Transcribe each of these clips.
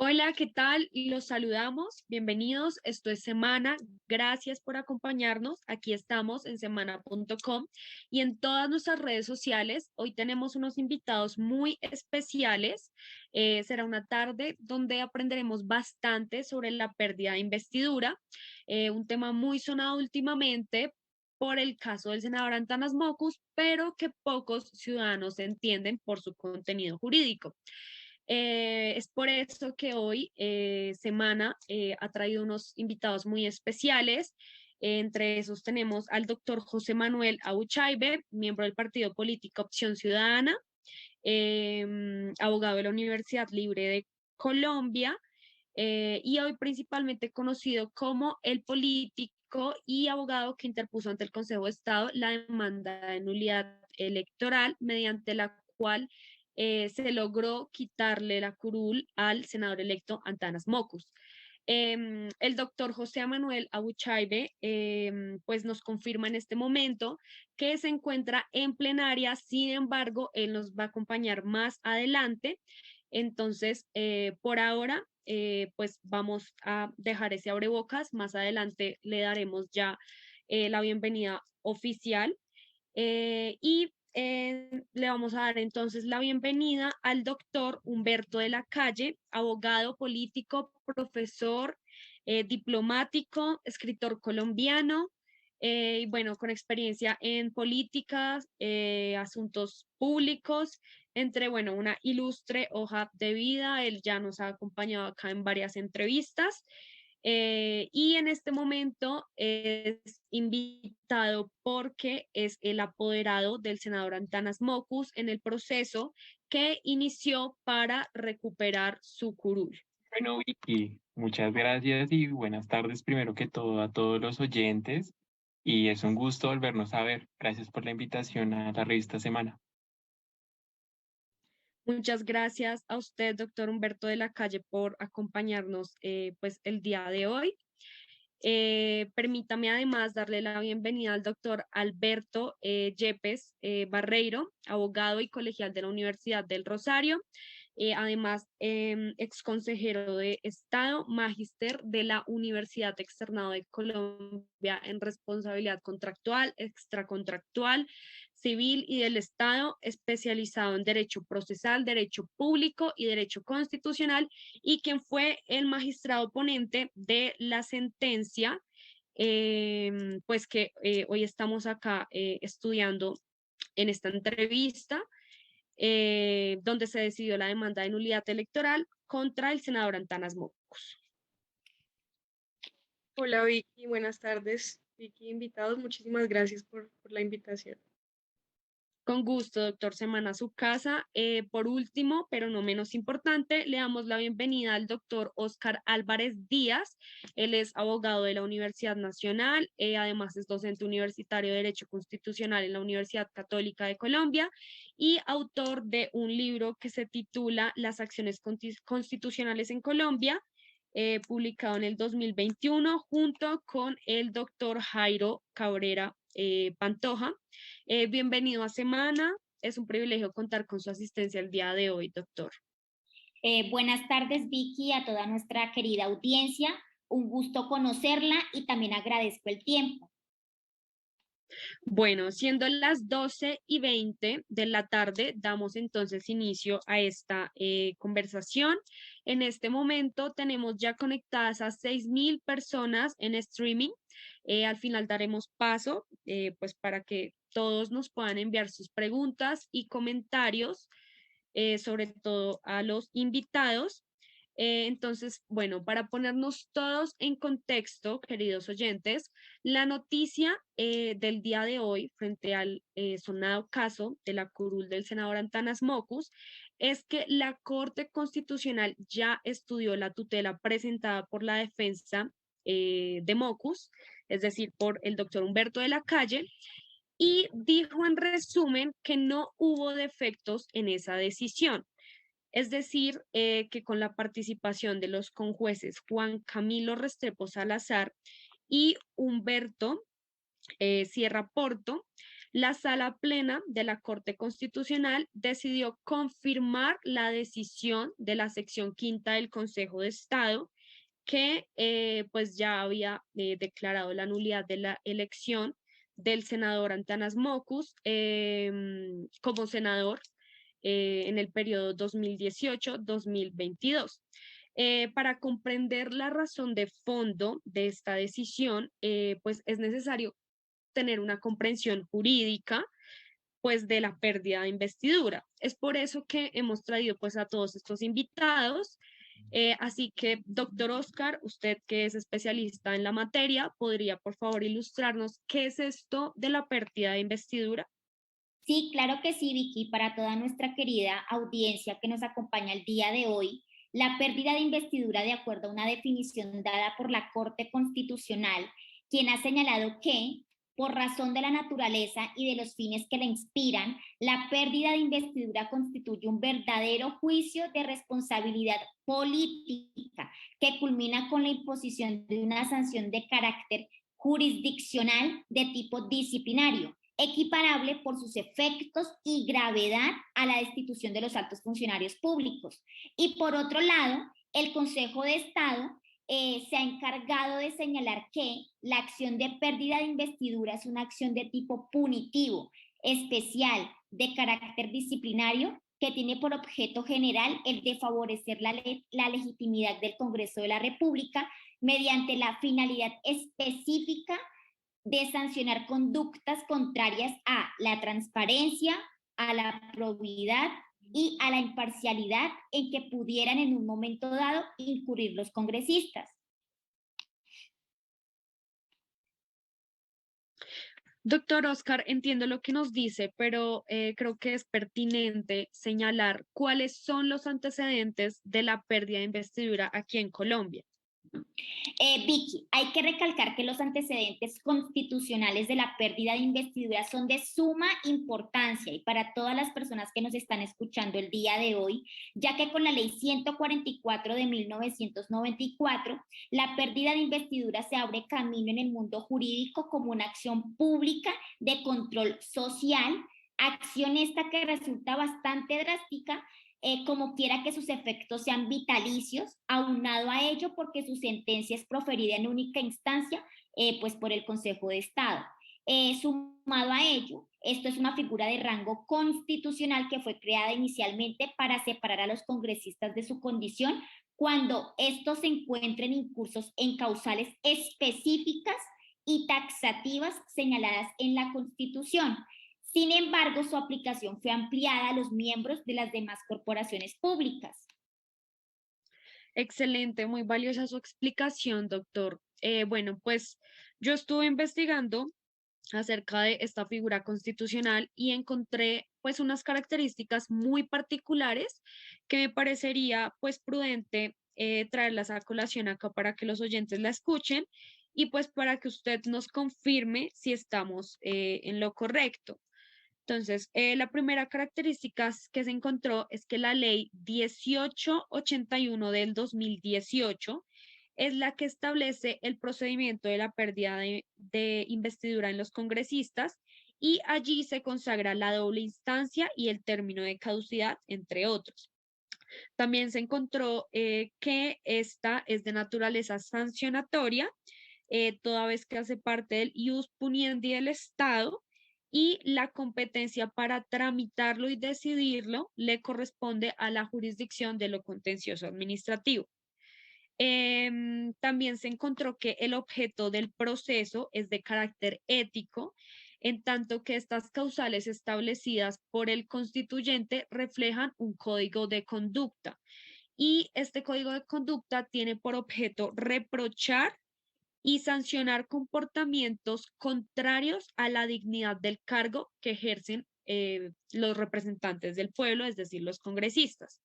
Hola, ¿qué tal? Los saludamos, bienvenidos. Esto es Semana. Gracias por acompañarnos. Aquí estamos en semana.com y en todas nuestras redes sociales. Hoy tenemos unos invitados muy especiales. Será una tarde donde aprenderemos bastante sobre la pérdida de investidura, un tema muy sonado últimamente por el caso del senador Antanas Mocus, pero que pocos ciudadanos entienden por su contenido jurídico. Es por eso que hoy Semana ha traído unos invitados muy especiales. Entre esos tenemos al doctor José Manuel Abuchaibe, miembro del partido político Opción Ciudadana, abogado de la Universidad Libre de Colombia, y hoy principalmente conocido como el político y abogado que interpuso ante el Consejo de Estado la demanda de nulidad electoral mediante la cual se logró quitarle la curul al senador electo Antanas Mocus. El doctor José Manuel Abuchaibe pues nos confirma en este momento que se encuentra en plenaria. Sin embargo, él nos va a acompañar más adelante. Entonces, por ahora, pues vamos a dejar ese abrebocas. Más adelante le daremos ya la bienvenida oficial. Le vamos a dar entonces la bienvenida al doctor Humberto de la Calle, abogado político, profesor, diplomático, escritor colombiano, y bueno, con experiencia en políticas, asuntos públicos, entre, bueno, una ilustre hoja de vida. Él ya nos ha acompañado acá en varias entrevistas. Y en este momento es invitado porque es el apoderado del senador Antanas Mocus en el proceso que inició para recuperar su curul. Bueno, Vicky, muchas gracias y buenas tardes primero que todo a todos los oyentes y es un gusto volvernos a ver. Gracias por la invitación a la revista Semana. Muchas gracias a usted, doctor Humberto de la Calle, por acompañarnos pues el día de hoy. Permítame además darle la bienvenida al doctor Alberto Yepes Barreiro, abogado y colegial de la Universidad del Rosario, además ex consejero de Estado, magíster de la Universidad Externado de Colombia en responsabilidad contractual, extracontractual, civil y del Estado, especializado en derecho procesal, derecho público y derecho constitucional, y quien fue el magistrado ponente de la sentencia, pues que hoy estamos acá estudiando en esta entrevista, donde se decidió la demanda de nulidad electoral contra el senador Antanas Mocus. Hola Vicky, buenas tardes. Vicky, invitados, muchísimas gracias por la invitación. Con gusto, doctor Semana, a su casa. Por último, pero no menos importante, le damos la bienvenida al doctor Oscar Álvarez Díaz. Él es abogado de la Universidad Nacional, además es docente universitario de Derecho Constitucional en la Universidad Católica de Colombia y autor de un libro que se titula Las acciones constitucionales en Colombia, publicado en el 2021 junto con el doctor Jairo Cabrera Pantoja. Bienvenido a Semana. Es un privilegio contar con su asistencia el día de hoy, doctor. Buenas tardes, Vicky, a toda nuestra querida audiencia. Un gusto conocerla y también agradezco el tiempo. Bueno, siendo las 12:20 de la tarde, damos entonces inicio a esta conversación. En este momento tenemos ya conectadas a 6.000 personas en streaming. Al final daremos paso, pues para que todos nos puedan enviar sus preguntas y comentarios, sobre todo a los invitados. Entonces, bueno, para ponernos todos en contexto, queridos oyentes, la noticia del día de hoy frente al sonado caso de la curul del senador Antanas Mocus es que la Corte Constitucional ya estudió la tutela presentada por la defensa de Mocus, es decir, por el doctor Humberto de la Calle, y dijo en resumen que no hubo defectos en esa decisión. Es decir, que con la participación de los conjueces Juan Camilo Restrepo Salazar y Humberto Sierra Porto, la Sala Plena de la Corte Constitucional decidió confirmar la decisión de la sección quinta del Consejo de Estado, que pues ya había declarado la nulidad de la elección del senador Antanas Mockus como senador en el periodo 2018-2022. Para comprender la razón de fondo de esta decisión, pues es necesario tener una comprensión jurídica pues de la pérdida de investidura. Es por eso que hemos traído pues a todos estos invitados. Así que, doctor Oscar, usted que es especialista en la materia, ¿podría por favor ilustrarnos qué es esto de la pérdida de investidura? Sí, claro que sí, Vicky. Para toda nuestra querida audiencia que nos acompaña el día de hoy, la pérdida de investidura, de acuerdo a una definición dada por la Corte Constitucional, quien ha señalado que, por razón de la naturaleza y de los fines que la inspiran, la pérdida de investidura constituye un verdadero juicio de responsabilidad política que culmina con la imposición de una sanción de carácter jurisdiccional de tipo disciplinario, equiparable por sus efectos y gravedad a la destitución de los altos funcionarios públicos. Y por otro lado, el Consejo de Estado se ha encargado de señalar que la acción de pérdida de investidura es una acción de tipo punitivo, especial, de carácter disciplinario, que tiene por objeto general el de favorecer la legitimidad del Congreso de la República mediante la finalidad específica de sancionar conductas contrarias a la transparencia, a la probidad y a la imparcialidad en que pudieran en un momento dado incurrir los congresistas. Doctor Oscar, entiendo lo que nos dice, pero creo que es pertinente señalar cuáles son los antecedentes de la pérdida de investidura aquí en Colombia. Vicky, hay que recalcar que los antecedentes constitucionales de la pérdida de investidura son de suma importancia y para todas las personas que nos están escuchando el día de hoy, ya que con la ley 144 de 1994, la pérdida de investidura se abre camino en el mundo jurídico como una acción pública de control social, acción esta que resulta bastante drástica, como quiera que sus efectos sean vitalicios, aunado a ello porque su sentencia es proferida en única instancia, pues por el Consejo de Estado. Sumado a ello, esto es una figura de rango constitucional que fue creada inicialmente para separar a los congresistas de su condición cuando estos se encuentren incursos en causales específicas y taxativas señaladas en la Constitución. Sin embargo, su aplicación fue ampliada a los miembros de las demás corporaciones públicas. Excelente, muy valiosa su explicación, doctor. Bueno, pues yo estuve investigando acerca de esta figura constitucional y encontré pues unas características muy particulares que me parecería pues prudente traerlas a colación acá para que los oyentes la escuchen y pues para que usted nos confirme si estamos en lo correcto. Entonces, la primera característica que se encontró es que la ley 1881 del 2018 es la que establece el procedimiento de la pérdida de investidura en los congresistas y allí se consagra la doble instancia y el término de caducidad, entre otros. También se encontró que esta es de naturaleza sancionatoria, toda vez que hace parte del ius puniendi del Estado y la competencia para tramitarlo y decidirlo le corresponde a la jurisdicción de lo contencioso administrativo. También se encontró que el objeto del proceso es de carácter ético, en tanto que estas causales establecidas por el constituyente reflejan un código de conducta. Y este código de conducta tiene por objeto reprochar y sancionar comportamientos contrarios a la dignidad del cargo que ejercen los representantes del pueblo, es decir, los congresistas.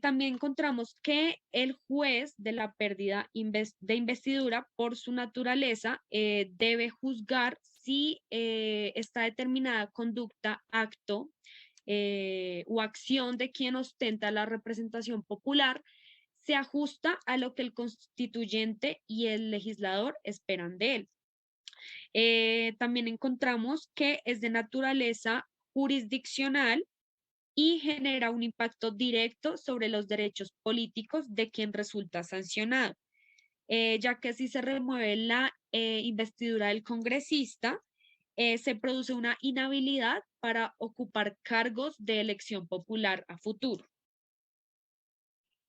También encontramos que el juez de la pérdida de investidura, por su naturaleza, debe juzgar si esta determinada conducta, acto o acción de quien ostenta la representación popular se ajusta a lo que el constituyente y el legislador esperan de él. También encontramos que es de naturaleza jurisdiccional y genera un impacto directo sobre los derechos políticos de quien resulta sancionado, ya que si se remueve la investidura del congresista, se produce una inhabilidad para ocupar cargos de elección popular a futuro.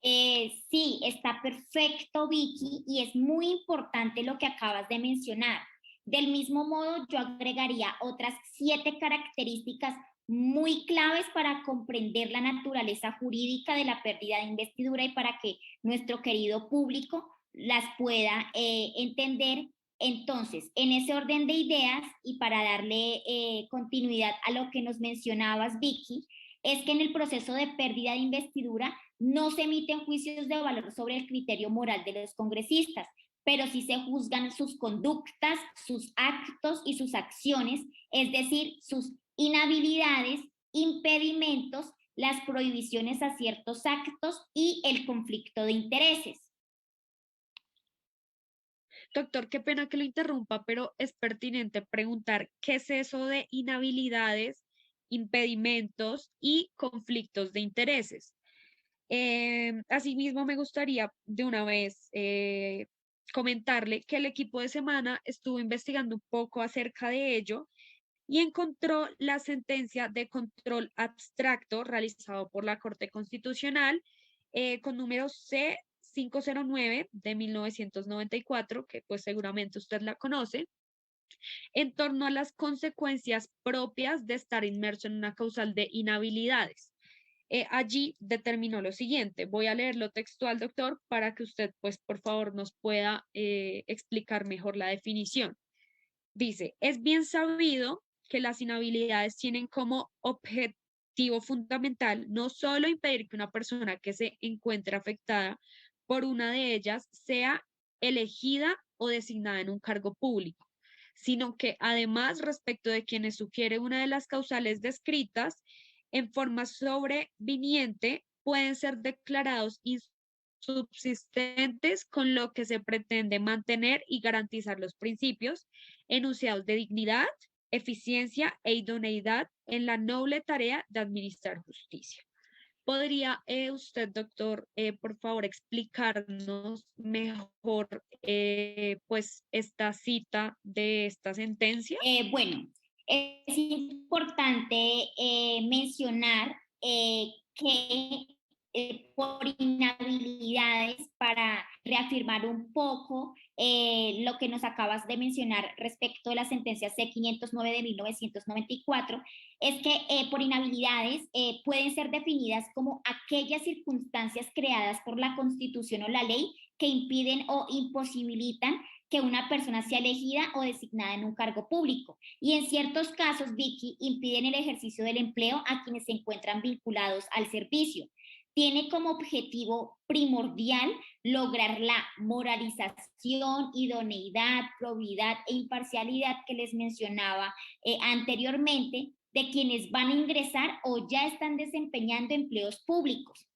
Sí, está perfecto, Vicky, y es muy importante lo que acabas de mencionar. Del mismo modo, yo agregaría otras 7 características muy claves para comprender la naturaleza jurídica de la pérdida de investidura y para que nuestro querido público las pueda entender. Entonces, en ese orden de ideas y para darle continuidad a lo que nos mencionabas, Vicky, es que en el proceso de pérdida de investidura no se emiten juicios de valor sobre el criterio moral de los congresistas, pero sí se juzgan sus conductas, sus actos y sus acciones, es decir, sus inhabilidades, impedimentos, las prohibiciones a ciertos actos y el conflicto de intereses. Doctor, qué pena que lo interrumpa, pero es pertinente preguntar qué es eso de inhabilidades, impedimentos y conflictos de intereses. Asimismo, me gustaría de una vez comentarle que el equipo de semana estuvo investigando un poco acerca de ello y encontró la sentencia de control abstracto realizado por la Corte Constitucional con número C509 de 1994, que pues seguramente usted la conoce, en torno a las consecuencias propias de estar inmerso en una causal de inhabilidades. Allí determinó lo siguiente. Voy a leerlo textual, doctor, para que usted, pues, por favor, nos pueda explicar mejor la definición. Dice, es bien sabido que las inhabilidades tienen como objetivo fundamental no solo impedir que una persona que se encuentre afectada por una de ellas sea elegida o designada en un cargo público, sino que además respecto de quienes sugiere una de las causales descritas, en forma sobreviniente pueden ser declarados insubsistentes con lo que se pretende mantener y garantizar los principios enunciados de dignidad, eficiencia e idoneidad en la noble tarea de administrar justicia. ¿Podría usted, doctor, por favor, explicarnos mejor pues esta cita de esta sentencia? Bueno, es importante mencionar que por inhabilidades, para reafirmar un poco lo que nos acabas de mencionar respecto de la sentencia C509 de 1994, es que por inhabilidades pueden ser definidas como aquellas circunstancias creadas por la Constitución o la ley que impiden o imposibilitan que una persona sea elegida o designada en un cargo público. Y en ciertos casos, Vicky, impiden el ejercicio del empleo a quienes se encuentran vinculados al servicio. Tiene como objetivo primordial lograr la moralización, idoneidad, probidad e imparcialidad que les mencionaba anteriormente de quienes van a ingresar o ya están desempeñando empleos públicos.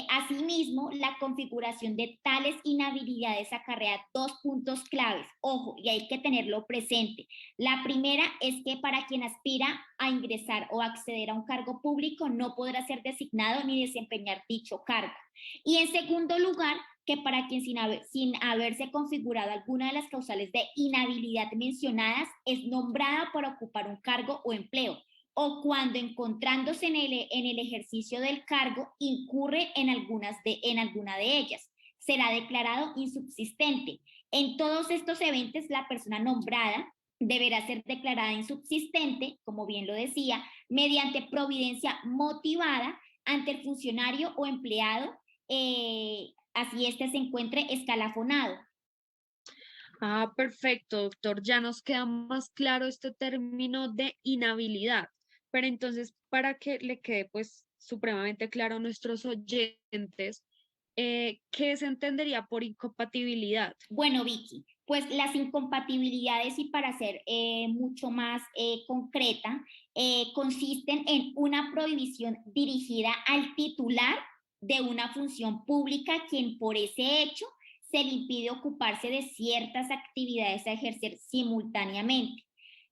Asimismo, la configuración de tales inhabilidades acarrea 2 puntos claves. Ojo, y hay que tenerlo presente. La primera es que para quien aspira a ingresar o acceder a un cargo público no podrá ser designado ni desempeñar dicho cargo. Y en segundo lugar, que para quien sin haberse configurado alguna de las causales de inhabilidad mencionadas es nombrada para ocupar un cargo o empleo, o cuando encontrándose en el ejercicio del cargo incurre en alguna de ellas, será declarado insubsistente. En todos estos eventos, la persona nombrada deberá ser declarada insubsistente, como bien lo decía, mediante providencia motivada ante el funcionario o empleado, así éste se encuentre escalafonado. Ah, perfecto, doctor. Ya nos queda más claro este término de inhabilidad. Pero entonces, para que le quede pues supremamente claro a nuestros oyentes, ¿qué se entendería por incompatibilidad? Bueno, Vicky, pues las incompatibilidades, y para ser mucho más concreta, consisten en una prohibición dirigida al titular de una función pública, quien por ese hecho se le impide ocuparse de ciertas actividades a ejercer simultáneamente,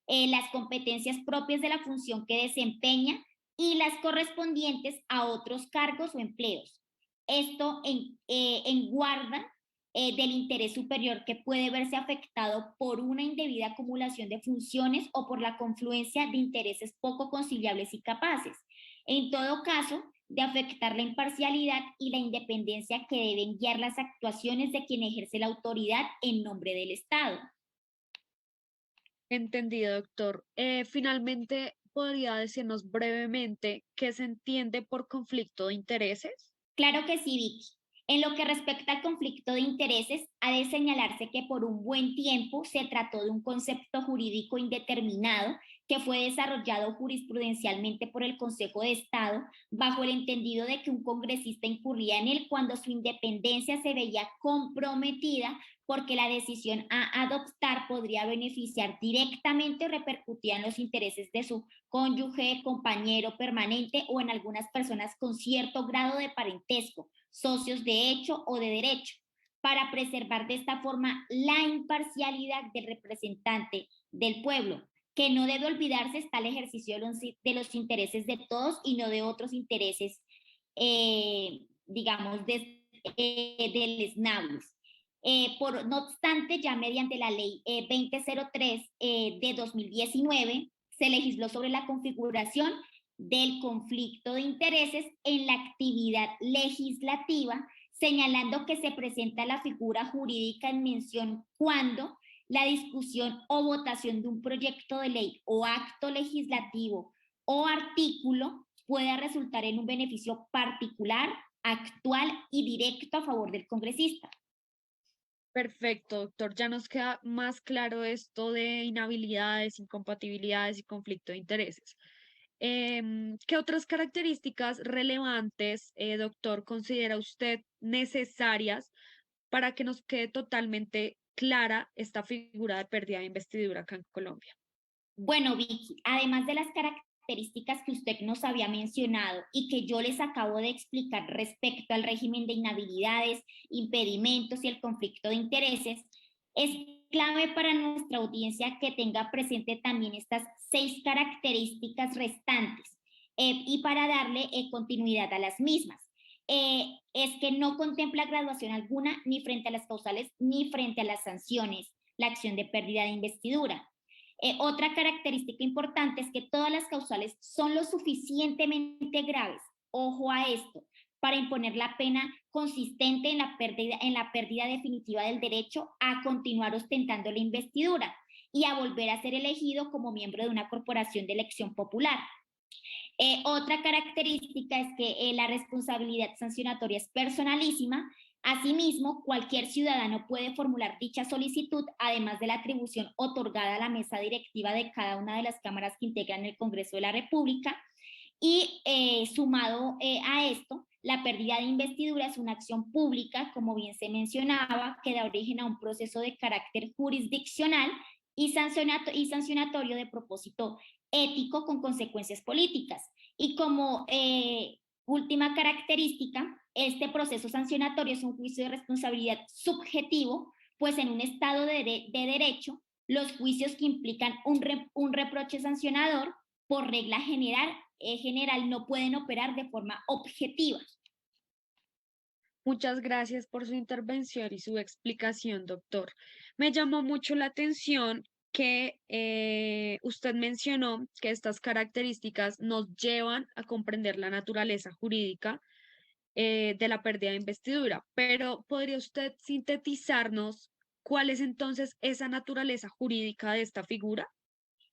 las competencias propias de la función que desempeña y las correspondientes a otros cargos o empleos. Esto en guarda del interés superior que puede verse afectado por una indebida acumulación de funciones o por la confluencia de intereses poco conciliables y capaces. En todo caso, de afectar la imparcialidad y la independencia que deben guiar las actuaciones de quien ejerce la autoridad en nombre del Estado. Entendido, doctor. Finalmente, ¿podría decirnos brevemente qué se entiende por conflicto de intereses? Claro que sí, Vicky. En lo que respecta al conflicto de intereses, ha de señalarse que por un buen tiempo se trató de un concepto jurídico indeterminado que fue desarrollado jurisprudencialmente por el Consejo de Estado bajo el entendido de que un congresista incurría en él cuando su independencia se veía comprometida porque la decisión a adoptar podría beneficiar directamente o repercutir en los intereses de su cónyuge, compañero permanente o en algunas personas con cierto grado de parentesco, socios de hecho o de derecho, para preservar de esta forma la imparcialidad del representante del pueblo, que no debe olvidarse está el ejercicio de los intereses de todos y no de otros intereses, digamos, deleznables. No obstante, ya mediante la ley 2003 de 2019, se legisló sobre la configuración del conflicto de intereses en la actividad legislativa, señalando que se presenta la figura jurídica en mención cuando la discusión o votación de un proyecto de ley o acto legislativo o artículo pueda resultar en un beneficio particular, actual y directo a favor del congresista. Perfecto, doctor. Ya nos queda más claro esto de inhabilidades, incompatibilidades y conflicto de intereses. ¿Qué otras características relevantes, doctor, considera usted necesarias para que nos quede totalmente clara esta figura de pérdida de investidura acá en Colombia? Bueno, Vicky, además de las características que usted nos había mencionado y que yo les acabo de explicar respecto al régimen de inhabilidades, impedimentos y el conflicto de intereses, es clave para nuestra audiencia que tenga presente también estas 6 características restantes y para darle continuidad a las mismas. Es que no contempla graduación alguna ni frente a las causales ni frente a las sanciones, la acción de pérdida de investidura. Otra característica importante es que todas las causales son lo suficientemente graves, ojo a esto, para imponer la pena consistente en la pérdida definitiva del derecho a continuar ostentando la investidura y a volver a ser elegido como miembro de una corporación de elección popular. Otra característica es que la responsabilidad sancionatoria es personalísima. Asimismo, cualquier ciudadano puede formular dicha solicitud, además de la atribución otorgada a la mesa directiva de cada una de las cámaras que integran el Congreso de la República. Y sumado a esto, la pérdida de investidura es una acción pública, como bien se mencionaba, que da origen a un proceso de carácter jurisdiccional y sancionatorio de propósito ético con consecuencias políticas. Y como última característica, este proceso sancionatorio es un juicio de responsabilidad subjetivo, pues en un Estado de derecho, los juicios que implican un reproche sancionador, por regla general, no pueden operar de forma objetiva. Muchas gracias por su intervención y su explicación, doctor. Me llamó mucho la atención que usted mencionó que estas características nos llevan a comprender la naturaleza jurídica de la pérdida de investidura, pero ¿podría usted sintetizarnos cuál es entonces esa naturaleza jurídica de esta figura?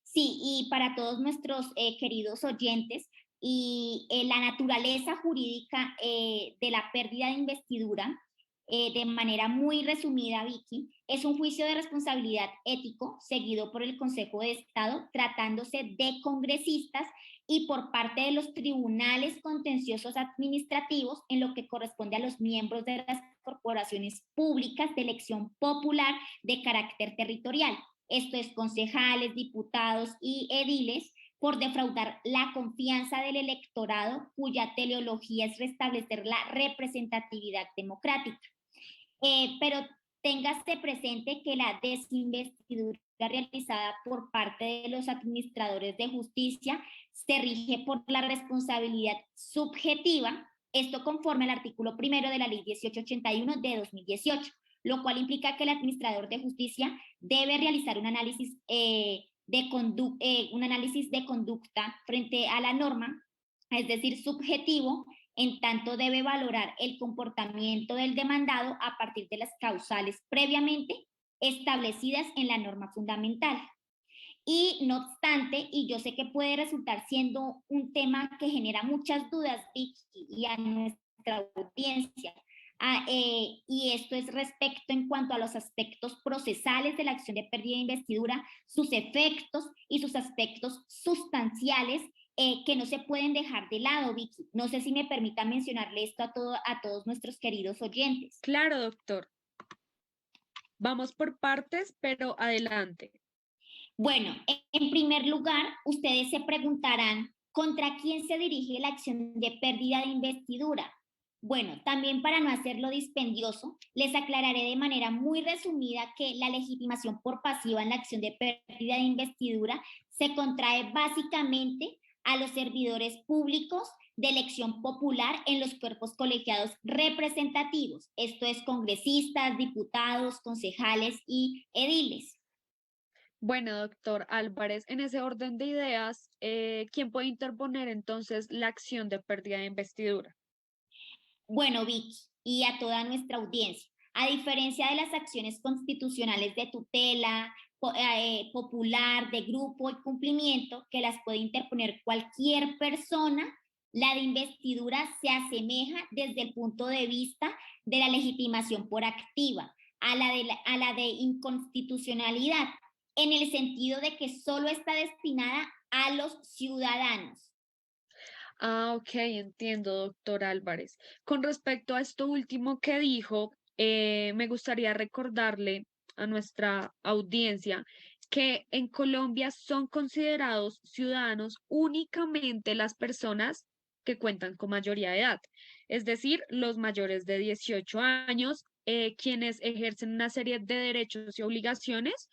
Sí, y para todos nuestros queridos oyentes, y la naturaleza jurídica de la pérdida de investidura, de manera muy resumida, Vicky, es un juicio de responsabilidad ético seguido por el Consejo de Estado, tratándose de congresistas y por parte de los tribunales contenciosos administrativos en lo que corresponde a los miembros de las corporaciones públicas de elección popular de carácter territorial. Esto es concejales, diputados y ediles, por defraudar la confianza del electorado cuya teleología es restablecer la representatividad democrática. pero téngase presente que la desinvestidura realizada por parte de los administradores de justicia se rige por la responsabilidad subjetiva, esto conforme al artículo 1 de la Ley 1881 de 2018, lo cual implica que el administrador de justicia debe realizar un análisis de conducta frente a la norma, es decir, subjetivo, en tanto debe valorar el comportamiento del demandado a partir de las causales previamente establecidas en la norma fundamental. Y no obstante, y yo sé que puede resultar siendo un tema que genera muchas dudas, Vicky, y a nuestra audiencia, y esto es respecto en cuanto a los aspectos procesales de la acción de pérdida de investidura, sus efectos y sus aspectos sustanciales que no se pueden dejar de lado, Vicky. No sé si me permita mencionarle esto a todos nuestros queridos oyentes. Claro, doctor. Vamos por partes, pero adelante. Bueno, en primer lugar, ustedes se preguntarán, ¿contra quién se dirige la acción de pérdida de investidura? Bueno, también para no hacerlo dispendioso, les aclararé de manera muy resumida que la legitimación por pasiva en la acción de pérdida de investidura se contrae básicamente a los servidores públicos de elección popular en los cuerpos colegiados representativos, esto es congresistas, diputados, concejales y ediles. Bueno, doctor Álvarez, en ese orden de ideas, ¿quién puede interponer entonces la acción de pérdida de investidura? Bueno, Vicky, y a toda nuestra audiencia, a diferencia de las acciones constitucionales de tutela, popular, de grupo y cumplimiento, que las puede interponer cualquier persona, la de investidura se asemeja desde el punto de vista de la legitimación por activa a la de inconstitucionalidad, en el sentido de que solo está destinada a los ciudadanos. Ah, ok, entiendo, doctor Álvarez. Con respecto a esto último que dijo, me gustaría recordarle a nuestra audiencia que en Colombia son considerados ciudadanos únicamente las personas que cuentan con mayoría de edad, es decir, los mayores de 18 años, quienes ejercen una serie de derechos y obligaciones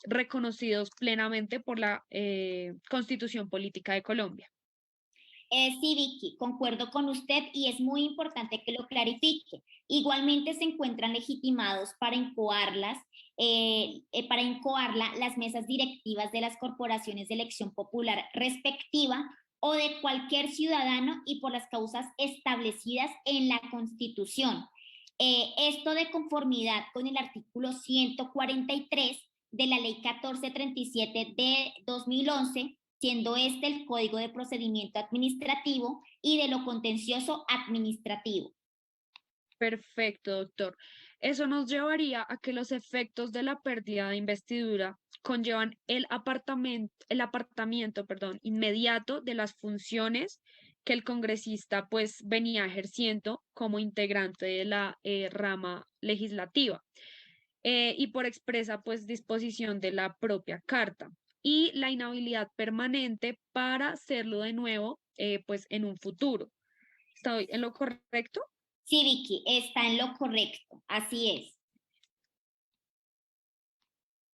reconocidos plenamente por la Constitución Política de Colombia. Sí, Vicky, concuerdo con usted y es muy importante que lo clarifique. Igualmente se encuentran legitimados para incoarla las mesas directivas de las corporaciones de elección popular respectiva o de cualquier ciudadano y por las causas establecidas en la Constitución. Esto de conformidad con el artículo 143 de la Ley 1437 de 2011, siendo este el Código de Procedimiento Administrativo y de lo contencioso administrativo. Perfecto, doctor. Eso nos llevaría a que los efectos de la pérdida de investidura conllevan el apartamiento, inmediato de las funciones que el congresista pues venía ejerciendo como integrante de la rama legislativa y por expresa pues disposición de la propia carta y la inhabilidad permanente para hacerlo de nuevo pues en un futuro. ¿Estoy en lo correcto? Sí, Vicky, está en lo correcto, así es.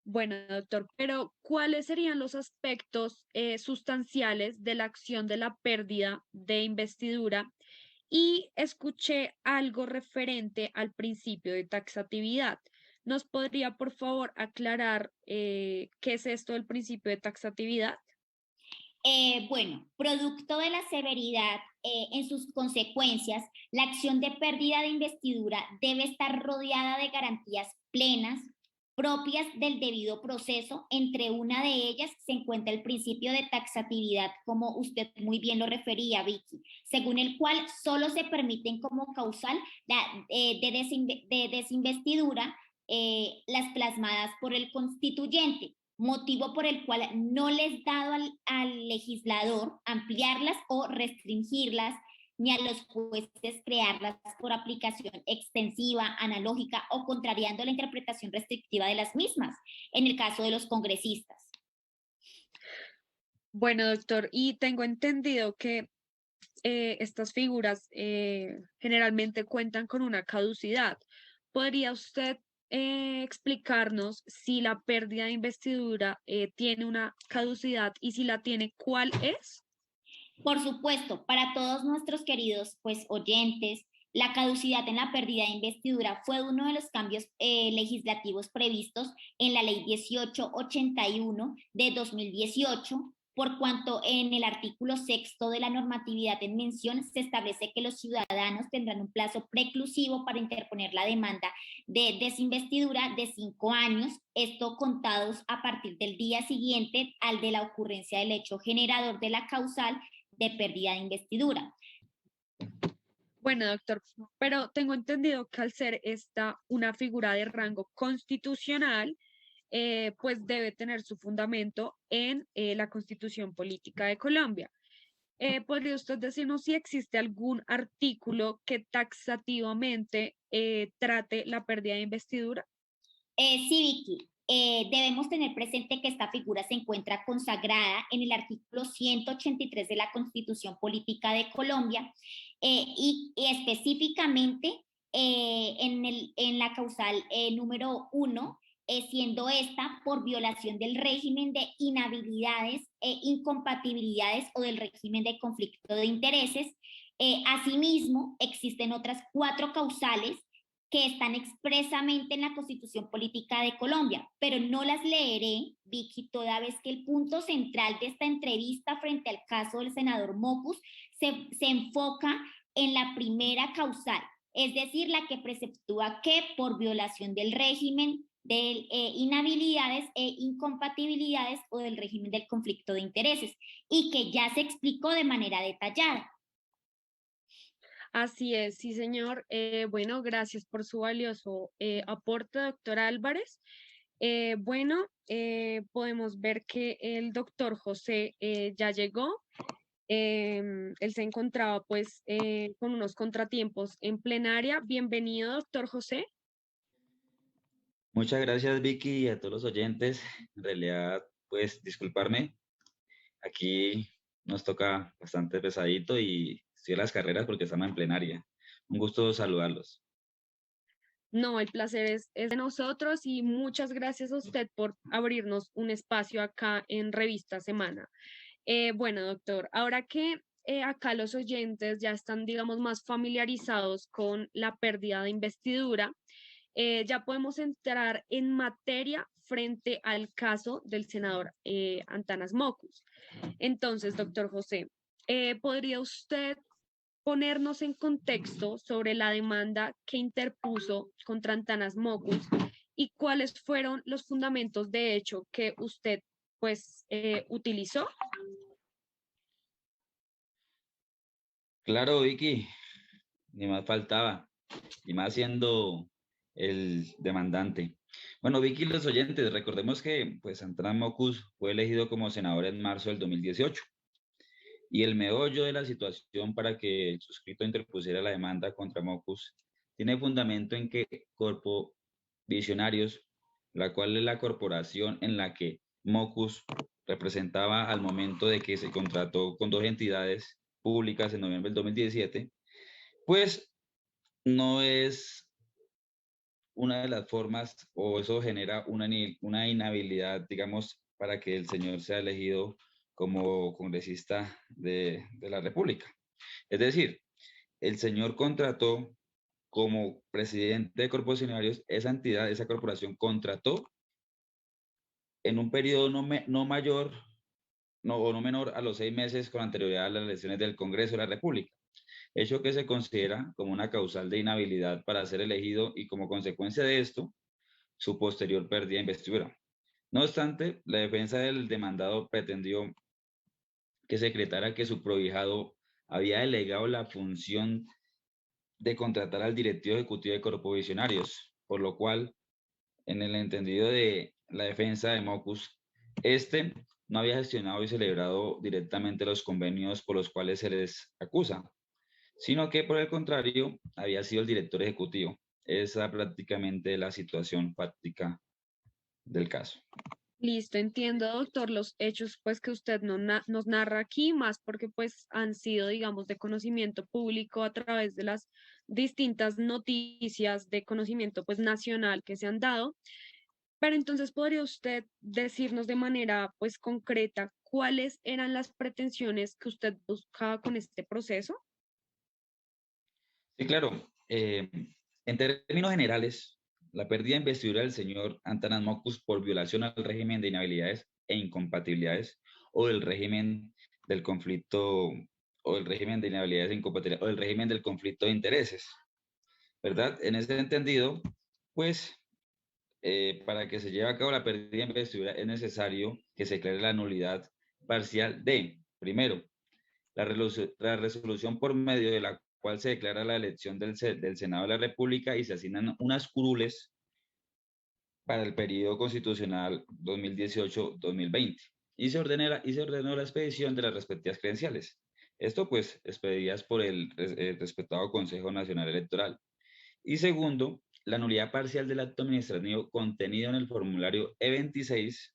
Bueno, doctor, pero ¿cuáles serían los aspectos sustanciales de la acción de la pérdida de investidura? Y escuché algo referente al principio de taxatividad. ¿Nos podría, por favor, aclarar qué es esto del principio de taxatividad? Bueno, producto de la severidad en sus consecuencias, la acción de pérdida de investidura debe estar rodeada de garantías plenas propias del debido proceso. Entre una de ellas se encuentra el principio de taxatividad, como usted muy bien lo refería, Vicky, según el cual solo se permiten como causal de desinvestidura las plasmadas por el constituyente, motivo por el cual no les es dado al legislador ampliarlas o restringirlas, ni a los jueces crearlas por aplicación extensiva, analógica o contrariando la interpretación restrictiva de las mismas, en el caso de los congresistas. Bueno, doctor, y tengo entendido que estas figuras generalmente cuentan con una caducidad. ¿Podría usted explicarnos si la pérdida de investidura tiene una caducidad y si la tiene, cuál es? Por supuesto, para todos nuestros queridos pues, oyentes, la caducidad en la pérdida de investidura fue uno de los cambios legislativos previstos en la Ley 1881 de 2018, por cuanto en el artículo sexto de la normatividad en mención se establece que los ciudadanos tendrán un plazo preclusivo para interponer la demanda de desinvestidura de 5 años, esto contados a partir del día siguiente al de la ocurrencia del hecho generador de la causal de pérdida de investidura. Bueno, doctor, pero tengo entendido que al ser esta una figura de rango constitucional, pues debe tener su fundamento en la Constitución Política de Colombia. ¿Podría usted decirnos si existe algún artículo que taxativamente trate la pérdida de investidura? Sí, Vicky, debemos tener presente que esta figura se encuentra consagrada en el artículo 183 de la Constitución Política de Colombia y específicamente en la causal número 1, siendo esta por violación del régimen de inhabilidades e incompatibilidades o del régimen de conflicto de intereses. Asimismo, existen otras 4 causales que están expresamente en la Constitución Política de Colombia, pero no las leeré, Vicky, toda vez que el punto central de esta entrevista frente al caso del senador Mocus se enfoca en la primera causal, es decir, la que preceptúa que por violación del régimen de inhabilidades e incompatibilidades o del régimen del conflicto de intereses, y que ya se explicó de manera detallada. Así es, sí, señor. Bueno, gracias por su valioso aporte, doctor Álvarez. Podemos ver que el doctor José ya llegó. Él se encontraba pues con unos contratiempos en plenaria. Bienvenido, doctor José. Muchas gracias, Vicky, y a todos los oyentes. En realidad, pues disculparme, aquí nos toca bastante pesadito y estoy en las carreras porque estamos en plenaria. Un gusto saludarlos. No, el placer es de nosotros y muchas gracias a usted por abrirnos un espacio acá en Revista Semana. Bueno, doctor, ahora que acá los oyentes ya están, digamos, más familiarizados con la pérdida de investidura, ya podemos entrar en materia frente al caso del senador Antanas Mocus. Entonces, doctor José, ¿podría usted ponernos en contexto sobre la demanda que interpuso contra Antanas Mocus y cuáles fueron los fundamentos de hecho que usted pues utilizó? Claro, Vicky, ni más faltaba, y más siendo el demandante. Bueno, Vicky, los oyentes, recordemos que pues Antanas Mocus fue elegido como senador en marzo del 2018. Y el meollo de la situación para que el suscrito interpusiera la demanda contra Mocus tiene fundamento en que Corpo Visionarios, la cual es la corporación en la que Mocus representaba al momento de que se contrató con 2 entidades públicas en noviembre del 2017, pues no es una de las formas o eso genera una inhabilidad, digamos, para que el señor sea elegido como congresista de la República. Es decir, el señor contrató como presidente de corporacionarios, esa entidad, esa corporación contrató en un periodo no mayor o no menor a los 6 meses con anterioridad a las elecciones del Congreso de la República, hecho que se considera como una causal de inhabilidad para ser elegido y como consecuencia de esto, su posterior pérdida de investidura. No obstante, la defensa del demandado pretendió que se decretara que su prohijado había delegado la función de contratar al directivo ejecutivo de Corpovisionarios, por lo cual, en el entendido de la defensa de Mocus, este no había gestionado y celebrado directamente los convenios por los cuales se les acusa, sino que por el contrario había sido el director ejecutivo. Esa prácticamente la situación fáctica del caso. Listo, entiendo, doctor, los hechos pues que usted nos narra aquí, más porque pues han sido, digamos, de conocimiento público a través de las distintas noticias de conocimiento pues nacional que se han dado. Pero entonces, ¿podría usted decirnos de manera pues concreta cuáles eran las pretensiones que usted buscaba con este proceso? Sí, claro. En términos generales, la pérdida de investidura del señor Antanas Mockus por violación al régimen de inhabilidades e incompatibilidades o del régimen del conflicto o del régimen de inhabilidades e incompatibilidades o del régimen del conflicto de intereses, ¿verdad? En ese entendido, pues para que se lleve a cabo la pérdida de investidura es necesario que se declare la nulidad parcial de, primero, la resolución por medio de la cual se declara la elección del Senado de la República y se asignan unas curules para el periodo constitucional 2018-2020 y se ordenó la expedición de las respectivas credenciales. Esto pues expedidas por el respetado Consejo Nacional Electoral. Y segundo, la nulidad parcial del acto administrativo contenido en el formulario E26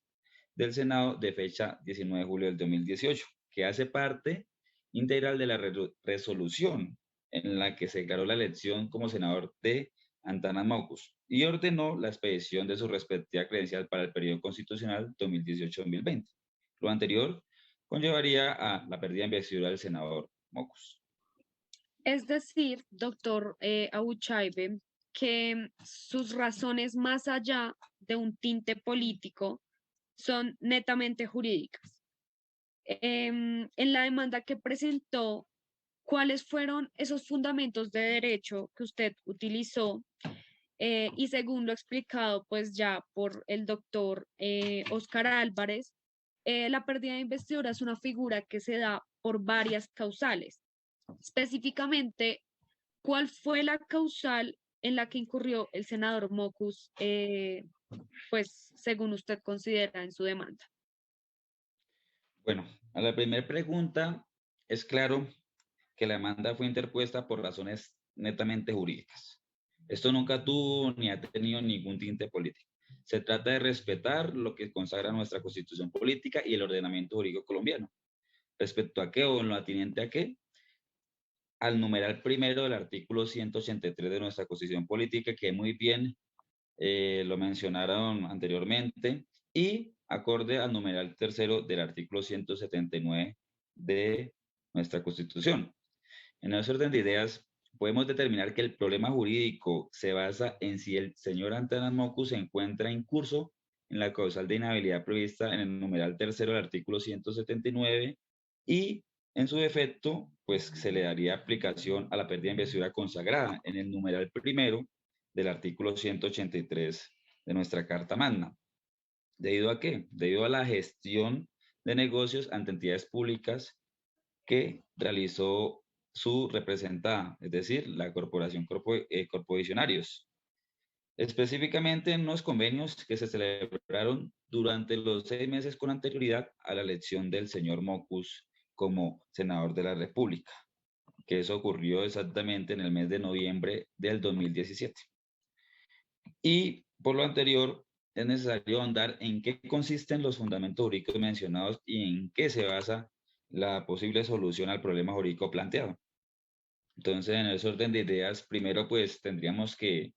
del Senado de fecha 19 de julio del 2018, que hace parte integral de la resolución en la que se declaró la elección como senador de Antanas Mockus y ordenó la expedición de su respectiva credencial para el periodo constitucional 2018-2020. Lo anterior conllevaría a la pérdida de investidura del senador Mockus. Es decir, doctor Abuchaibe, que sus razones más allá de un tinte político son netamente jurídicas. En la demanda que presentó, ¿cuáles fueron esos fundamentos de derecho que usted utilizó? Y según lo explicado, pues ya por el doctor Oscar Álvarez, la pérdida de investidura es una figura que se da por varias causales. Específicamente, ¿cuál fue la causal en la que incurrió el senador Mockus, pues según usted considera en su demanda? Bueno, a la primera pregunta, es claro que la demanda fue interpuesta por razones netamente jurídicas. Esto nunca tuvo ni ha tenido ningún tinte político. Se trata de respetar lo que consagra nuestra constitución política y el ordenamiento jurídico colombiano. ¿Respecto a qué o en lo atinente a qué? Al numeral primero del artículo 183 de nuestra constitución política, que muy bien lo mencionaron anteriormente, y acorde al numeral tercero del artículo 179 de nuestra constitución. En ese orden de ideas, podemos determinar que el problema jurídico se basa en si el señor Antanas Mockus se encuentra en curso en la causal de inhabilidad prevista en el numeral tercero del artículo 179 y en su defecto, pues se le daría aplicación a la pérdida de investidura consagrada en el numeral primero del artículo 183 de nuestra Carta Magna. ¿Debido a qué? Debido a la gestión de negocios ante entidades públicas que realizó su representada, es decir, la Corporación Corpovisionarios. Específicamente en unos convenios que se celebraron durante los 6 meses con anterioridad a la elección del señor Mockus como senador de la República, que eso ocurrió exactamente en el mes de noviembre del 2017. Y por lo anterior, es necesario ahondar en qué consisten los fundamentos jurídicos mencionados y en qué se basa la posible solución al problema jurídico planteado. Entonces, en ese orden de ideas, primero pues tendríamos que,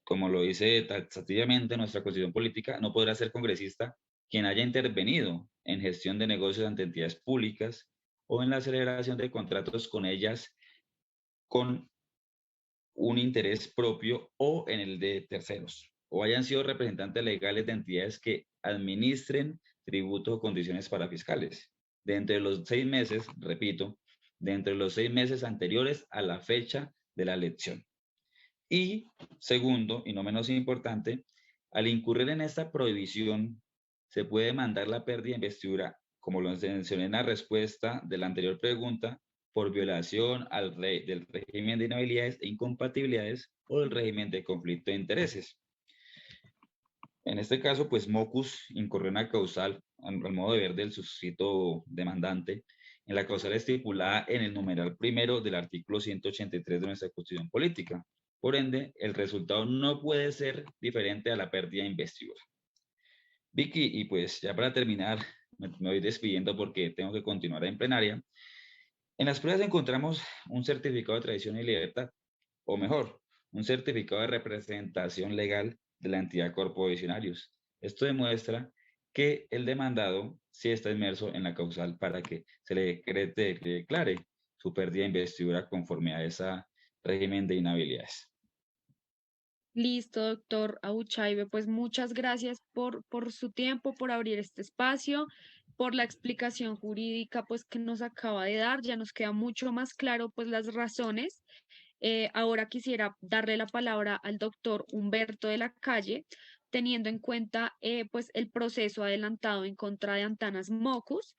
como lo dice taxativamente nuestra constitución política, no podrá ser congresista quien haya intervenido en gestión de negocios ante entidades públicas o en la celebración de contratos con ellas con un interés propio o en el de terceros, o hayan sido representantes legales de entidades que administren tributos o condiciones parafiscales. Dentro de los 6 meses, repito, dentro de los 6 meses anteriores a la fecha de la elección. Y segundo, y no menos importante, al incurrir en esta prohibición, se puede demandar la pérdida de investidura, como lo mencioné en la respuesta de la anterior pregunta, por violación del régimen de inhabilidades e incompatibilidades o del régimen de conflicto de intereses. En este caso, pues Mockus incurrió en la causal, al modo de ver del suscrito demandante, en la causal estipulada en el numeral primero del artículo 183 de nuestra Constitución Política. Por ende, el resultado no puede ser diferente a la pérdida de investidura. Vicky, y pues ya para terminar, me voy despidiendo porque tengo que continuar en plenaria. En las pruebas encontramos un certificado de tradición y libertad, o mejor, un certificado de representación legal de la entidad Corpo Visionarios. Esto demuestra que el demandado sí está inmerso en la causal para que se le declare su pérdida de investidura conforme a ese régimen de inhabilidades. Listo, doctor Auchaibe, pues muchas gracias por su tiempo, por abrir este espacio, por la explicación jurídica pues que nos acaba de dar. Ya nos queda mucho más claro pues las razones. Ahora quisiera darle la palabra al doctor Humberto de la Calle, teniendo en cuenta pues el proceso adelantado en contra de Antanas Mocus.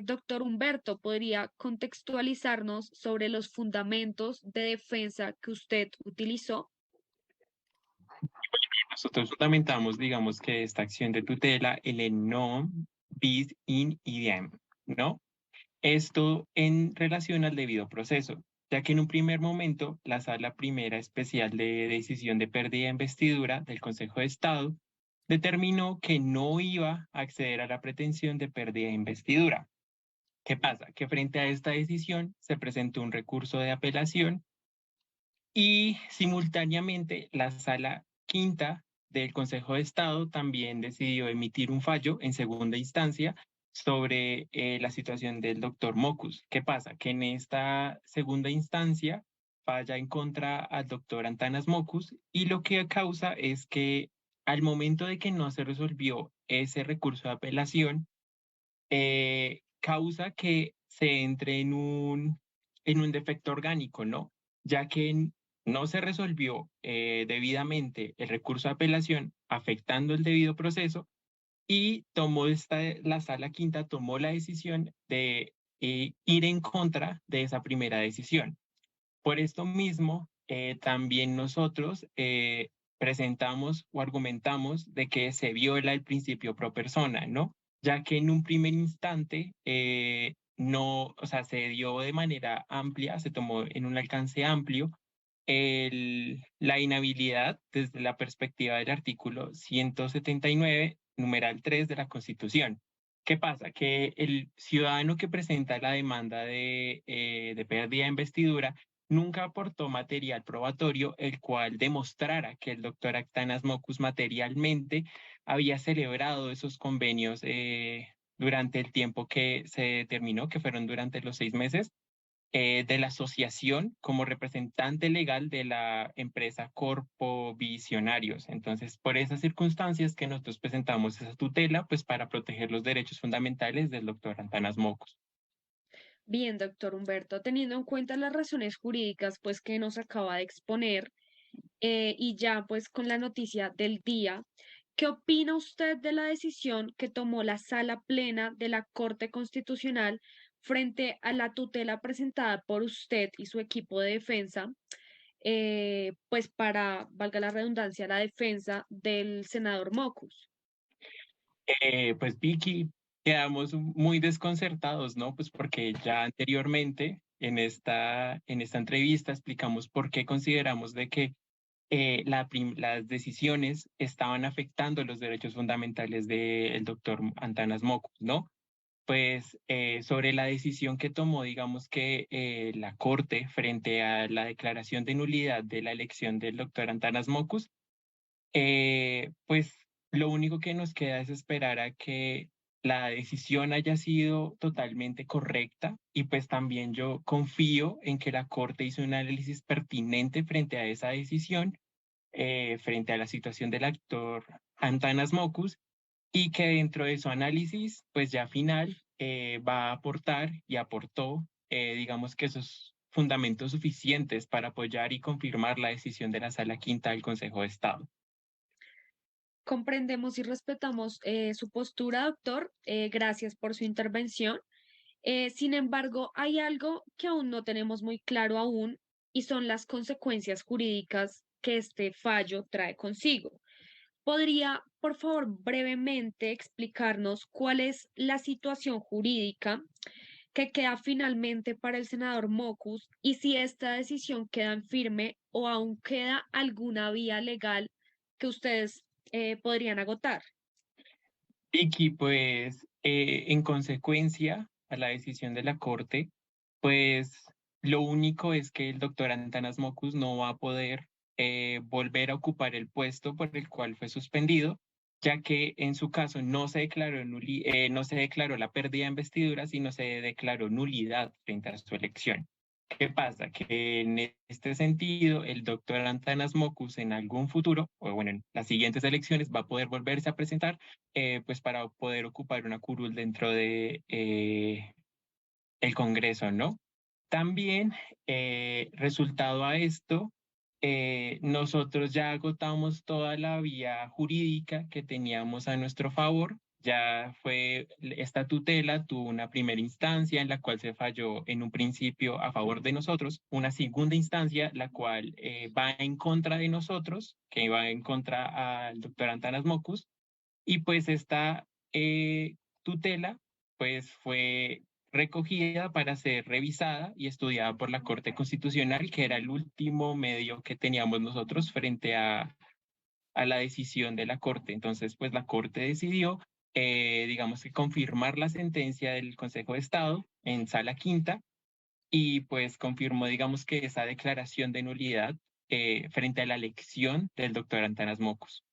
Doctor Humberto, ¿podría contextualizarnos sobre los fundamentos de defensa que usted utilizó? Nosotros fundamentamos, digamos que esta acción de tutela en el non bis in idem, ¿no? Esto en relación al debido proceso, ya que en un primer momento la Sala Primera Especial de Decisión de Pérdida de Investidura del Consejo de Estado determinó que no iba a acceder a la pretensión de pérdida de investidura. ¿Qué pasa? Que frente a esta decisión se presentó un recurso de apelación y simultáneamente la Sala Quinta del Consejo de Estado también decidió emitir un fallo en segunda instancia sobre la situación del doctor Mocus. ¿Qué pasa? Que en esta segunda instancia falla en contra al doctor Antanas Mocus y lo que causa es que al momento de que no se resolvió ese recurso de apelación, causa que se entre en un defecto orgánico, ¿no? Ya que no se resolvió debidamente el recurso de apelación, afectando el debido proceso, y la Sala Quinta tomó la decisión de ir en contra de esa primera decisión. Por esto mismo, también nosotros presentamos o argumentamos de que se viola el principio pro persona, ¿no? Ya que en un primer instante no, o sea, se dio de manera amplia, se tomó en un alcance amplio la inhabilidad desde la perspectiva del artículo 179, numeral 3 de la Constitución. ¿Qué pasa? Que el ciudadano que presenta la demanda de pérdida de investidura nunca aportó material probatorio el cual demostrara que el doctor Actanas Mocus materialmente había celebrado esos convenios durante el tiempo que se determinó, que fueron durante los 6 meses, de la asociación como representante legal de la empresa Corpo Visionarios. Entonces, por esas circunstancias que nosotros presentamos esa tutela, pues para proteger los derechos fundamentales del doctor Antanas Mocus. Bien, doctor Humberto, teniendo en cuenta las razones jurídicas pues que nos acaba de exponer y ya pues con la noticia del día, ¿qué opina usted de la decisión que tomó la Sala Plena de la Corte Constitucional frente a la tutela presentada por usted y su equipo de defensa, pues para, valga la redundancia, la defensa del senador Mocus? Pues Vicky, quedamos muy desconcertados, ¿no? Pues porque ya anteriormente en esta entrevista explicamos por qué consideramos de que las decisiones estaban afectando los derechos fundamentales del doctor Antanas Mocus, ¿no? Pues sobre la decisión que tomó, digamos que la Corte frente a la declaración de nulidad de la elección del doctor Antanas Mocus, pues lo único que nos queda es esperar a que la decisión haya sido totalmente correcta y pues también yo confío en que la Corte hizo un análisis pertinente frente a esa decisión, frente a la situación del actor Antanas Mocus y que dentro de su análisis, pues ya final, va a aportar y aportó, digamos que esos fundamentos suficientes para apoyar y confirmar la decisión de la Sala Quinta del Consejo de Estado. Comprendemos y respetamos su postura, doctor. Gracias por su intervención. Sin embargo, hay algo que aún no tenemos muy claro aún y son las consecuencias jurídicas que este fallo trae consigo. ¿Podría, por favor, brevemente explicarnos cuál es la situación jurídica que queda finalmente para el senador Mocus y si esta decisión queda en firme o aún queda alguna vía legal que ustedes podrían agotar? Vicky, pues en consecuencia a la decisión de la Corte, pues lo único es que el doctor Antanas Mockus no va a poder volver a ocupar el puesto por el cual fue suspendido, ya que en su caso no se declaró, no se declaró la pérdida de investidura, sino se declaró nulidad frente a su elección. ¿Qué pasa? Que en este sentido, el doctor Antanas Mockus en algún futuro, o bueno, en las siguientes elecciones, va a poder volverse a presentar pues para poder ocupar una curul dentro de el Congreso, ¿no? También, resultado a esto, nosotros ya agotamos toda la vía jurídica que teníamos a nuestro favor. Ya fue, esta tutela tuvo una primera instancia en la cual se falló en un principio a favor de nosotros, una segunda instancia la cual va en contra de nosotros, que va en contra al doctor Antanas Mockus, y pues esta tutela pues fue recogida para ser revisada y estudiada por la Corte Constitucional, que era el último medio que teníamos nosotros frente a la decisión de la Corte. Entonces, pues la Corte decidió, digamos que confirmar la sentencia del Consejo de Estado en Sala Quinta y pues confirmó, digamos que esa declaración de nulidad frente a la elección del doctor Antanas Mockus.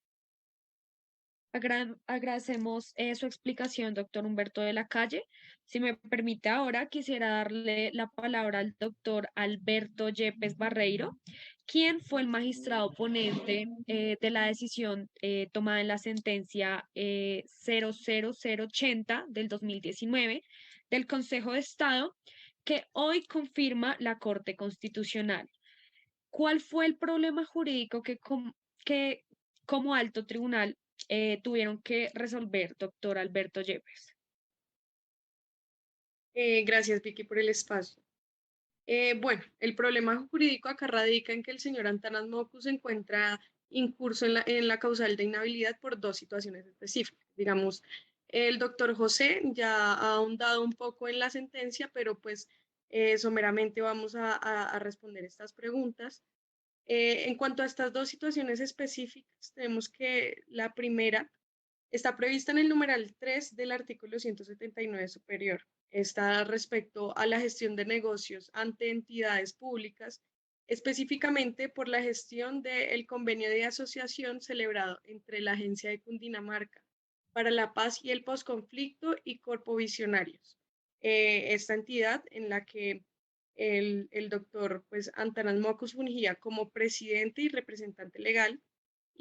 Agradecemos su explicación, doctor Humberto de la Calle. Si me permite ahora, quisiera darle la palabra al doctor Alberto Yepes Barreiro, quien fue el magistrado ponente de la decisión tomada en la sentencia 00080 del 2019 del Consejo de Estado, que hoy confirma la Corte Constitucional. ¿Cuál fue el problema jurídico que como alto tribunal tuvieron que resolver, doctor Alberto Yepes? Gracias, Vicky, por el espacio. Bueno, el problema jurídico acá radica en que el señor Antanas Mockus se encuentra incurso en la causal de inhabilidad por dos situaciones específicas. Digamos, el doctor José ya ha ahondado un poco en la sentencia, pero pues someramente vamos a responder estas preguntas. En cuanto a estas dos situaciones específicas, tenemos que la primera está prevista en el numeral 3 del artículo 179 superior. Está respecto a la gestión de negocios ante entidades públicas, específicamente por la gestión del convenio de asociación celebrado entre la Agencia de Cundinamarca para la Paz y el Postconflicto y Corpo Visionarios. Esta entidad en la que el doctor pues, Antanas Mockus fungía como presidente y representante legal,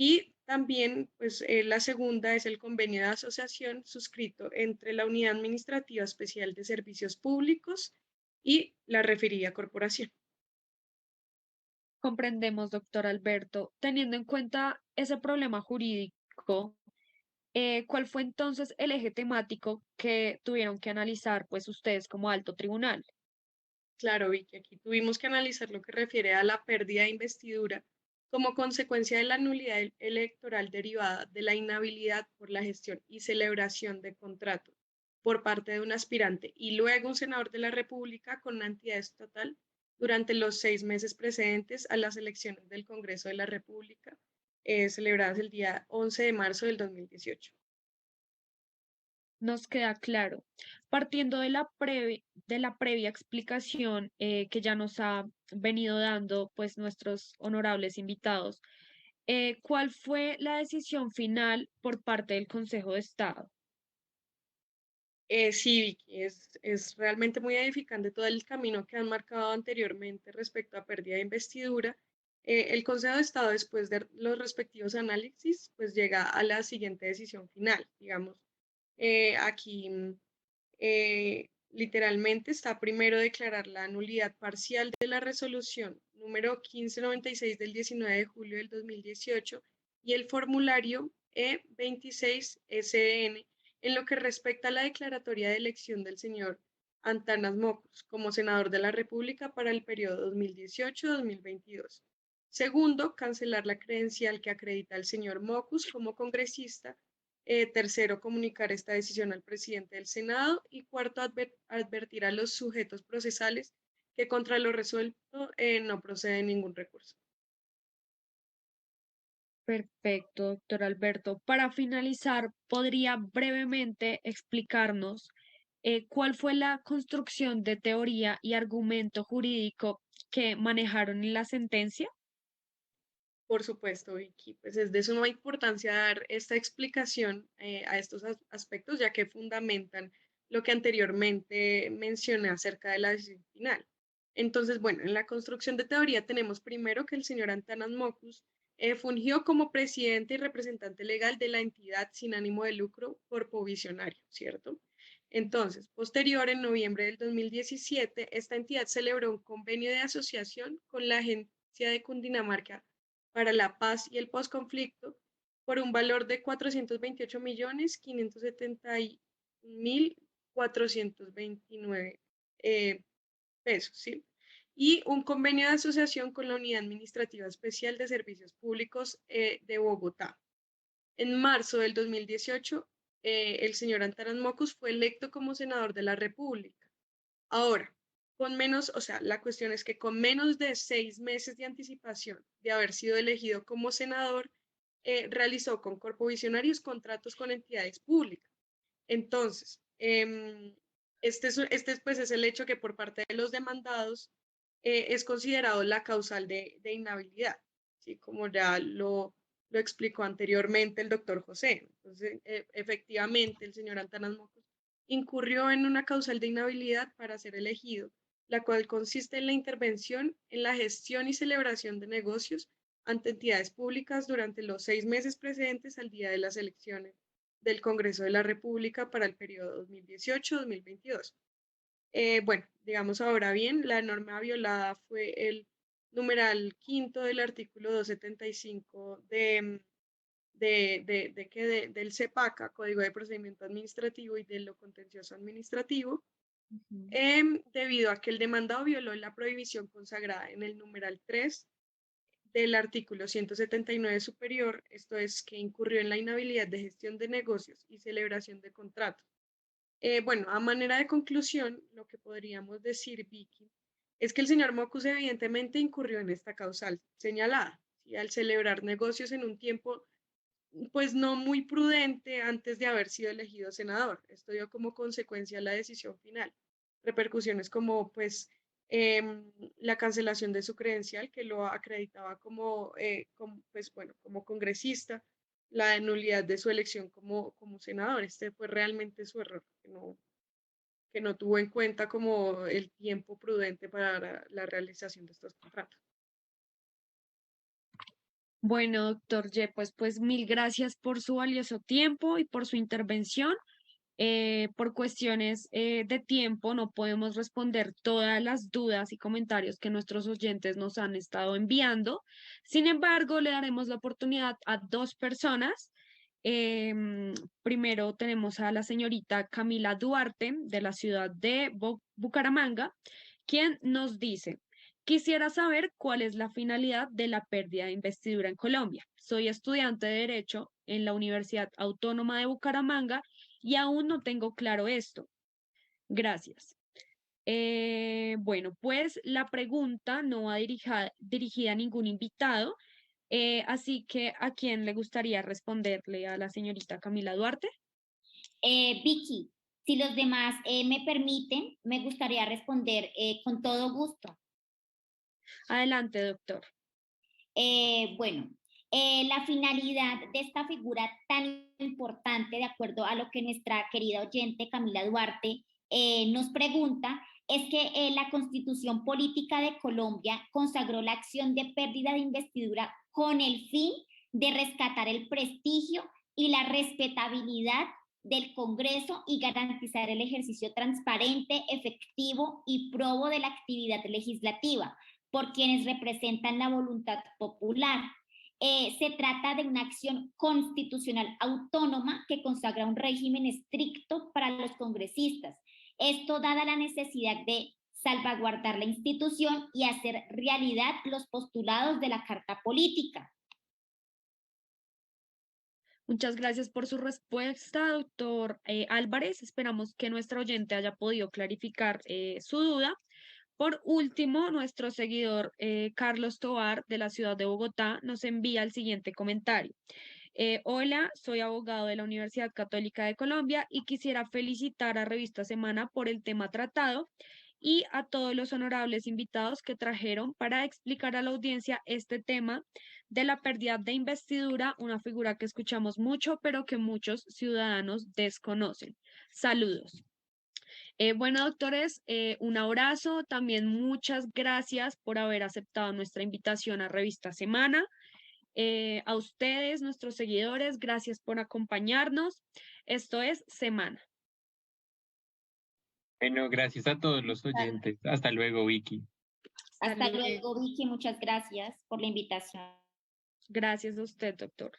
y también, pues, la segunda es el convenio de asociación suscrito entre la Unidad Administrativa Especial de Servicios Públicos y la referida corporación. Comprendemos, doctor Alberto. Teniendo en cuenta ese problema jurídico, ¿cuál fue entonces el eje temático que tuvieron que analizar, pues, ustedes como alto tribunal? Claro, Vicky, aquí tuvimos que analizar lo que refiere a la pérdida de investidura como consecuencia de la nulidad electoral derivada de la inhabilidad por la gestión y celebración de contrato por parte de un aspirante y luego un senador de la República con una entidad estatal durante los 6 meses precedentes a las elecciones del Congreso de la República, celebradas el día 11 de marzo del 2018. Nos queda claro. Partiendo de la previa explicación que ya nos ha venido dando pues nuestros honorables invitados, ¿cuál fue la decisión final por parte del Consejo de Estado? Sí, Vicky, es realmente muy edificante todo el camino que han marcado anteriormente respecto a pérdida de investidura. El Consejo de Estado, después de los respectivos análisis, pues llega a la siguiente decisión final. Digamos, aquí literalmente está primero declarar la nulidad parcial de la resolución número 1596 del 19 de julio del 2018 y el formulario E26SN en lo que respecta a la declaratoria de elección del señor Antanas Mockus como senador de la República para el periodo 2018-2022. Segundo, cancelar la credencial que acredita al señor Mockus como congresista. Tercero, comunicar esta decisión al presidente del Senado. Y cuarto, advertir a los sujetos procesales que contra lo resuelto no procede ningún recurso. Perfecto, doctor Alberto. Para finalizar, ¿podría brevemente explicarnos cuál fue la construcción de teoría y argumento jurídico que manejaron en la sentencia? Por supuesto, Vicky, pues es de suma importancia dar esta explicación a estos aspectos, ya que fundamentan lo que anteriormente mencioné acerca de la decisión final. Entonces, bueno, en la construcción de teoría tenemos primero que el señor Antanas Mockus fungió como presidente y representante legal de la entidad sin ánimo de lucro Corpo Visionario, ¿cierto? Entonces, posterior, en noviembre del 2017, esta entidad celebró un convenio de asociación con la Agencia de Cundinamarca para la paz y el posconflicto por un valor de 428.571.429 pesos, ¿sí? Y un convenio de asociación con la Unidad Administrativa Especial de Servicios Públicos de Bogotá. En marzo del 2018, el señor Antanas Mockus fue electo como senador de la República. Ahora, con menos, o sea, la cuestión es que con menos de 6 meses de anticipación de haber sido elegido como senador, realizó con corpovisionarios contratos con entidades públicas. Entonces, este pues, es el hecho que por parte de los demandados es considerado la causal de inhabilidad, ¿sí? Como ya lo explicó anteriormente el doctor José. Entonces, efectivamente, el señor Antanas Mockus incurrió en una causal de inhabilidad para ser elegido, la cual consiste en la intervención en la gestión y celebración de negocios ante entidades públicas durante los 6 meses precedentes al día de las elecciones del Congreso de la República para el periodo 2018-2022. Bueno, digamos ahora bien, la norma violada fue el numeral quinto del artículo 275 del CEPACA, Código de Procedimiento Administrativo y de lo Contencioso Administrativo, debido a que el demandado violó la prohibición consagrada en el numeral 3 del artículo 179 superior, esto es que incurrió en la inhabilidad de gestión de negocios y celebración de contratos. Bueno, a manera de conclusión, lo que podríamos decir, Vicky, es que el señor Mockus evidentemente incurrió en esta causal señalada, ¿sí? Al celebrar negocios en un tiempo pues no muy prudente antes de haber sido elegido senador. Esto dio como consecuencia la decisión final. Repercusiones como pues la cancelación de su credencial que lo acreditaba pues, bueno, como congresista, la nulidad de su elección como senador. Este fue realmente su error, que no tuvo en cuenta como el tiempo prudente para la realización de estos contratos. Bueno, doctor Yepes, pues mil gracias por su valioso tiempo y por su intervención. Por cuestiones de tiempo no podemos responder todas las dudas y comentarios que nuestros oyentes nos han estado enviando. Sin embargo, le daremos la oportunidad a dos personas. Primero tenemos a la señorita Camila Duarte de la ciudad de Bucaramanga, quien nos dice: quisiera saber cuál es la finalidad de la pérdida de investidura en Colombia. Soy estudiante de Derecho en la Universidad Autónoma de Bucaramanga y aún no tengo claro esto. Gracias. Bueno, pues la pregunta no va dirigida a ningún invitado, así que ¿a quién le gustaría responderle? ¿A la señorita Camila Duarte? Vicky, si los demás me permiten, me gustaría responder con todo gusto. Adelante, doctor. Bueno, la finalidad de esta figura tan importante, de acuerdo a lo que nuestra querida oyente Camila Duarte nos pregunta, es que la Constitución Política de Colombia consagró la acción de pérdida de investidura con el fin de rescatar el prestigio y la respetabilidad del Congreso y garantizar el ejercicio transparente, efectivo y probo de la actividad legislativa por quienes representan la voluntad popular. Se trata de una acción constitucional autónoma que consagra un régimen estricto para los congresistas. Esto dada la necesidad de salvaguardar la institución y hacer realidad los postulados de la Carta Política. Muchas gracias por su respuesta, doctor Álvarez. Esperamos que nuestra oyente haya podido clarificar su duda. Por último, nuestro seguidor Carlos Tovar de la ciudad de Bogotá nos envía el siguiente comentario. Hola, soy abogado de la Universidad Católica de Colombia y quisiera felicitar a Revista Semana por el tema tratado y a todos los honorables invitados que trajeron para explicar a la audiencia este tema de la pérdida de investidura, una figura que escuchamos mucho, pero que muchos ciudadanos desconocen. Saludos. Bueno, doctores, un abrazo. También muchas gracias por haber aceptado nuestra invitación a Revista Semana. A ustedes, nuestros seguidores, gracias por acompañarnos. Esto es Semana. Bueno, gracias a todos los oyentes. Hasta luego, Vicky. Hasta luego, Vicky. Muchas gracias por la invitación. Gracias a usted, doctor.